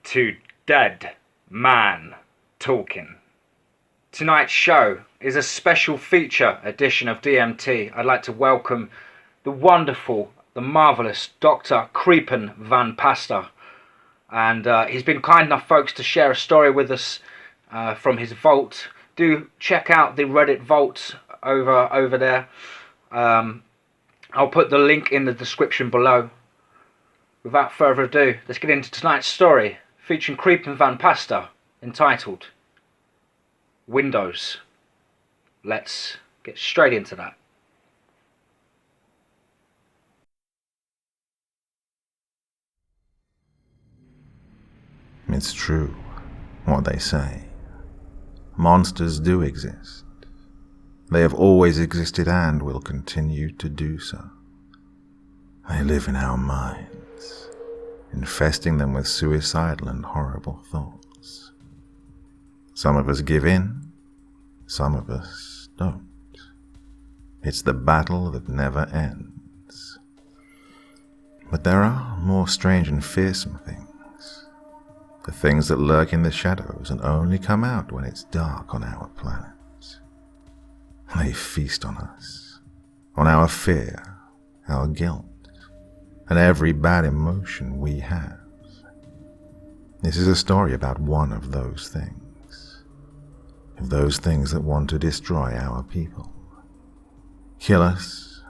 to Dead Man Talking. Tonight's show is a special feature edition of DMT. I'd like to welcome the wonderful, the marvellous Dr Creepen van Pasta. And he's been kind enough, folks, to share a story with us from his vault. Do check out the Reddit vault over there. I'll put the link in the description below. Without further ado, let's get into tonight's story, featuring Creepen van Pasta, entitled Windows. Let's get straight into that. It's true, what they say. Monsters do exist. They have always existed and will continue to do so. They live in our minds, infesting them with suicidal and horrible thoughts. Some of us give in, some of us don't. It's the battle that never ends. But there are more strange and fearsome things. The things that lurk in the shadows and only come out when it's dark on our planet. They feast on us, on our fear, our guilt, and every bad emotion we have. This is a story about one of those things that want to destroy our people, kill us,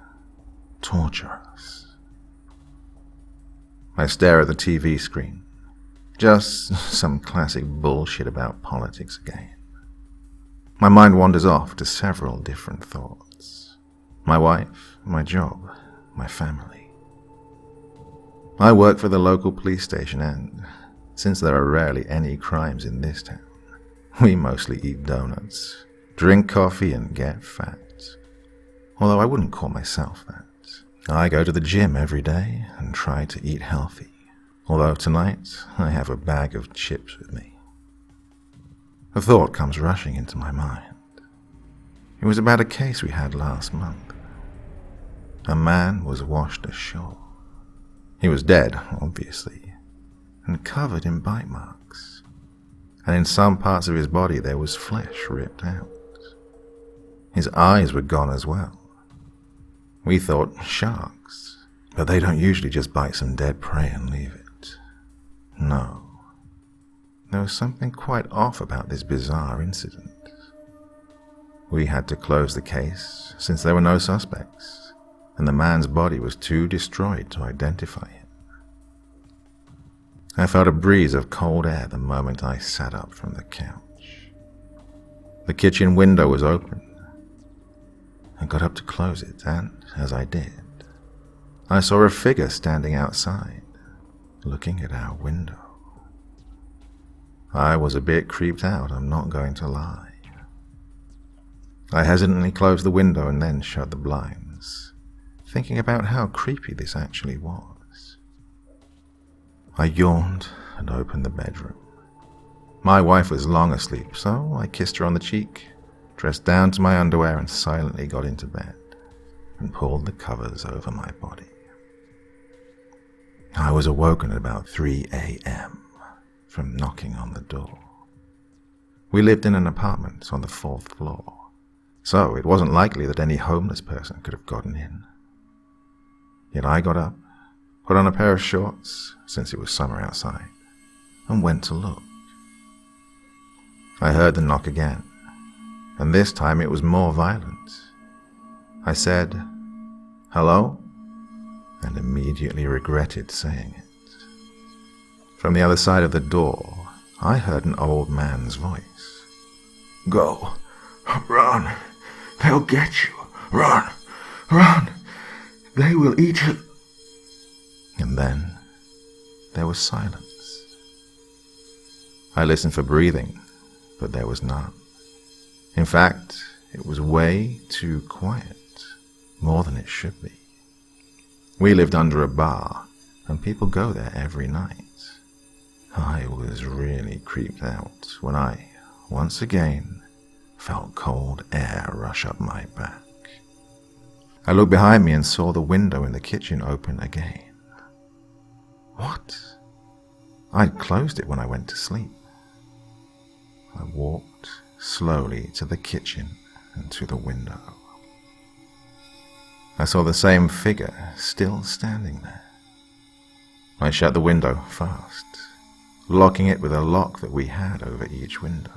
torture us. I stare at the TV screen. Just some classic bullshit about politics again. My mind wanders off to several different thoughts. My wife, my job, my family. I work for the local police station and, since there are rarely any crimes in this town, we mostly eat donuts, drink coffee and get fat. Although I wouldn't call myself that. I go to the gym every day and try to eat healthy. Although tonight, I have a bag of chips with me. A thought comes rushing into my mind. It was about a case we had last month. A man was washed ashore. He was dead, obviously, and covered in bite marks. And in some parts of his body there was flesh ripped out. His eyes were gone as well. We thought sharks, but they don't usually just bite some dead prey and leave it. No, there was something quite off about this bizarre incident. We had to close the case since there were no suspects, and the man's body was too destroyed to identify him. I felt a breeze of cold air the moment I sat up from the couch. The kitchen window was open. I got up to close it, and as I did, I saw a figure standing outside, looking at our window. I was a bit creeped out, I'm not going to lie. I hesitantly closed the window and then shut the blinds, thinking about how creepy this actually was. I yawned and opened the bedroom. My wife was long asleep, so I kissed her on the cheek, dressed down to my underwear and silently got into bed and pulled the covers over my body. I was awoken at about 3 a.m. from knocking on the door. We lived in an apartment on the 4th floor, so it wasn't likely that any homeless person could have gotten in. Yet I got up, put on a pair of shorts, since it was summer outside, and went to look. I heard the knock again, and this time it was more violent. I said, "Hello?" and immediately regretted saying it. From the other side of the door, I heard an old man's voice. "Go, run, they'll get you, run, run, they will eat you." And then there was silence. I listened for breathing, but there was none. In fact, it was way too quiet, more than it should be. We lived under a bar, and people go there every night. I was really creeped out when I, once again, felt cold air rush up my back. I looked behind me and saw the window in the kitchen open again. What? I'd closed it when I went to sleep. I walked slowly to the kitchen and to the window. I saw the same figure still standing there. I shut the window fast, locking it with a lock that we had over each window.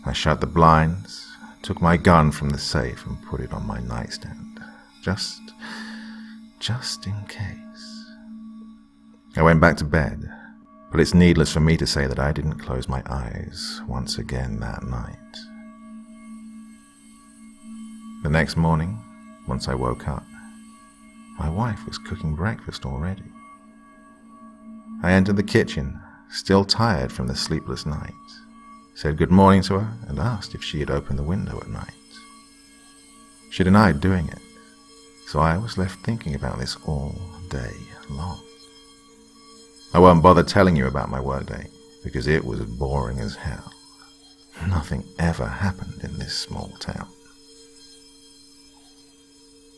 I shut the blinds, took my gun from the safe and put it on my nightstand, just in case. I went back to bed, but it's needless for me to say that I didn't close my eyes once again that night. The next morning, once I woke up, my wife was cooking breakfast already. I entered the kitchen, still tired from the sleepless night, said good morning to her and asked if she had opened the window at night. She denied doing it, so I was left thinking about this all day long. I won't bother telling you about my workday because it was boring as hell. Nothing ever happened in this small town.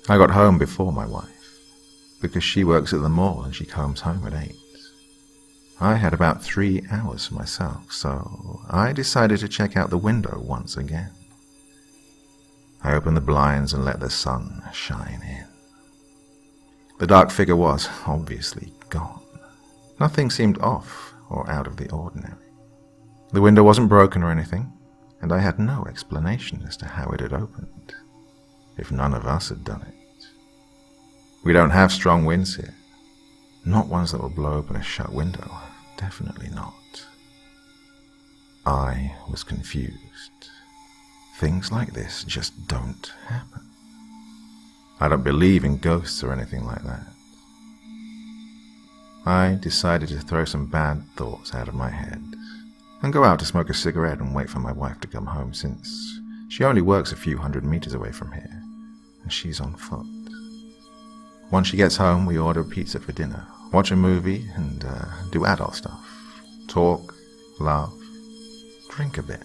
I got home before my wife because she works at the mall and she comes home at 8. I had about 3 hours for myself, so I decided to check out the window once again. I opened the blinds and let the sun shine in. The dark figure was obviously gone. Nothing seemed off or out of the ordinary. The window wasn't broken or anything, and I had no explanation as to how it had opened, if none of us had done it. We don't have strong winds here. Not ones that will blow open a shut window. Definitely not. I was confused. Things like this just don't happen. I don't believe in ghosts or anything like that. I decided to throw some bad thoughts out of my head and go out to smoke a cigarette and wait for my wife to come home, since she only works a few 100 meters away from here and she's on foot. Once she gets home, we order pizza for dinner, watch a movie, and do adult stuff. Talk, laugh, drink a bit.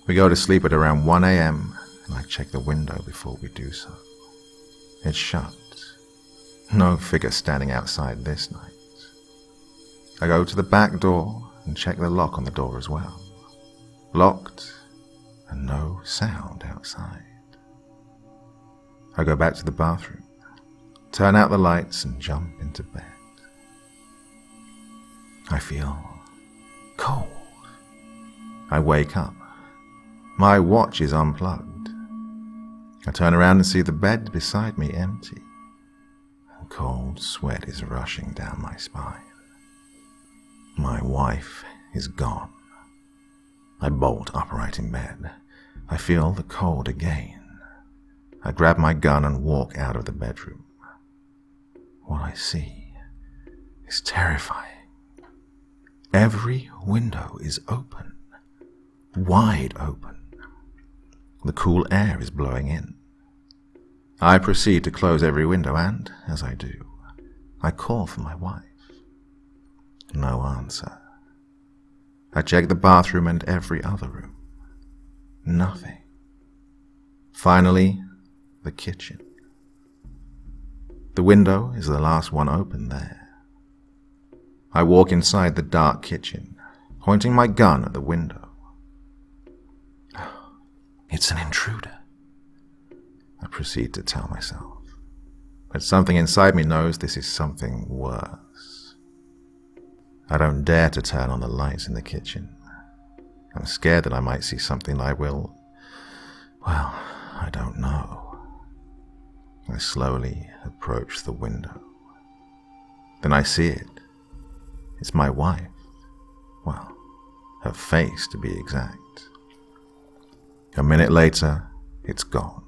We go to sleep at around 1 a.m., and I check the window before we do so. It's shut. No figure standing outside this night. I go to the back door and check the lock on the door as well. Locked, and no sound outside. I go back to the bathroom, turn out the lights and jump into bed. I feel cold. I wake up. My watch is unplugged. I turn around and see the bed beside me empty. And cold sweat is rushing down my spine. My wife is gone. I bolt upright in bed. I feel the cold again. I grab my gun and walk out of the bedroom. What I see is terrifying. Every window is open, wide open. The cool air is blowing in. I proceed to close every window and, as I do, I call for my wife. No answer. I check the bathroom and every other room. Nothing. Finally, the kitchen. The window is the last one open there. I walk inside the dark kitchen, pointing my gun at the window. It's an intruder, I proceed to tell myself. But something inside me knows this is something worse. I don't dare to turn on the lights in the kitchen. I'm scared that I might see something I don't know. I slowly approach the window. Then I see it. It's my wife. Well, her face to be exact. A minute later, it's gone.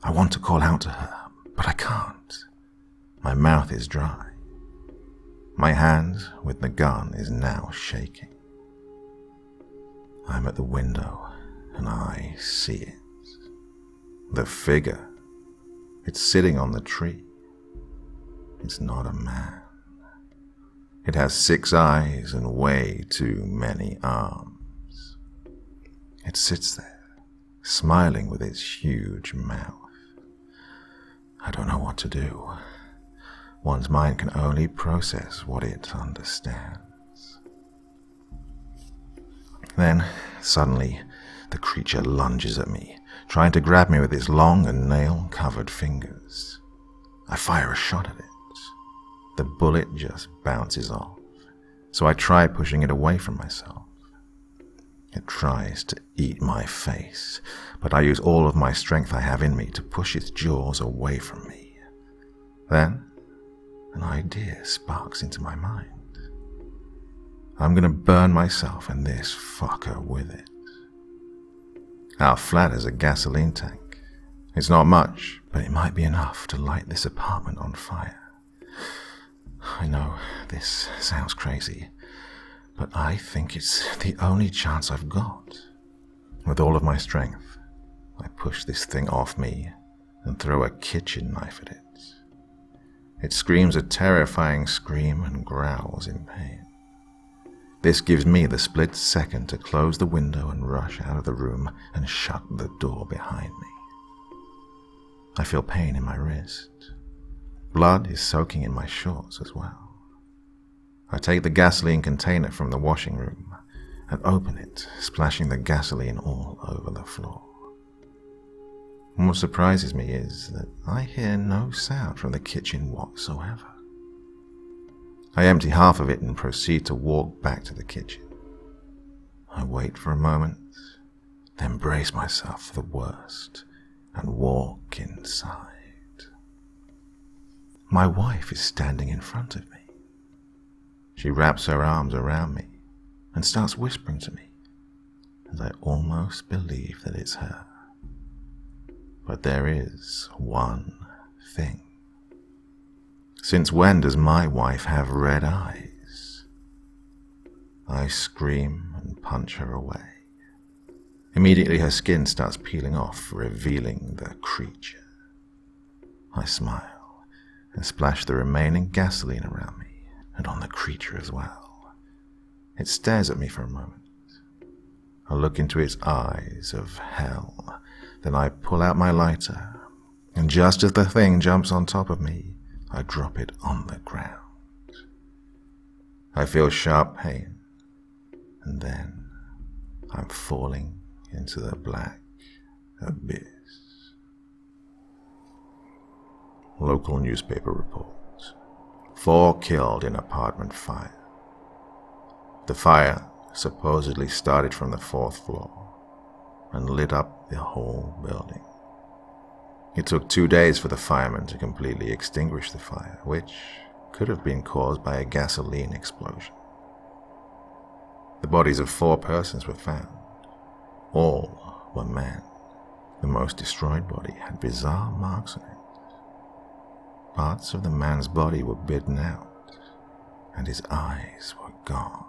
I want to call out to her, but I can't. My mouth is dry. My hand with the gun is now shaking. I'm at the window and I see it. The figure. It's sitting on the tree. It's not a man. It has 6 eyes and way too many arms. It sits there, smiling with its huge mouth. I don't know what to do. One's mind can only process what it understands. Then, suddenly, the creature lunges at me, trying to grab me with its long and nail-covered fingers. I fire a shot at it. The bullet just bounces off, so I try pushing it away from myself. It tries to eat my face, but I use all of my strength I have in me to push its jaws away from me. Then, an idea sparks into my mind. I'm going to burn myself and this fucker with it. Our flat has a gasoline tank. It's not much, but it might be enough to light this apartment on fire. I know this sounds crazy, but I think it's the only chance I've got. With all of my strength, I push this thing off me and throw a kitchen knife at it. It screams a terrifying scream and growls in pain. This gives me the split second to close the window and rush out of the room and shut the door behind me. I feel pain in my wrist. Blood is soaking in my shorts as well. I take the gasoline container from the washing room and open it, splashing the gasoline all over the floor. What surprises me is that I hear no sound from the kitchen whatsoever. I empty half of it and proceed to walk back to the kitchen. I wait for a moment, then brace myself for the worst and walk inside. My wife is standing in front of me. She wraps her arms around me and starts whispering to me, and I almost believe that it's her. But there is one thing. Since when does my wife have red eyes? I scream and punch her away. Immediately her skin starts peeling off, revealing the creature. I smile and splash the remaining gasoline around me and on the creature as well. It stares at me for a moment. I look into its eyes of hell. Then I pull out my lighter, and just as the thing jumps on top of me, I drop it on the ground. I feel sharp pain, and then I'm falling into the black abyss. Local newspaper reports: 4 killed in apartment fire. The fire supposedly started from the 4th floor and lit up the whole building. It took 2 days for the firemen to completely extinguish the fire, which could have been caused by a gasoline explosion. The bodies of 4 persons were found. All were men. The most destroyed body had bizarre marks on it. Parts of the man's body were bitten out, and his eyes were gone.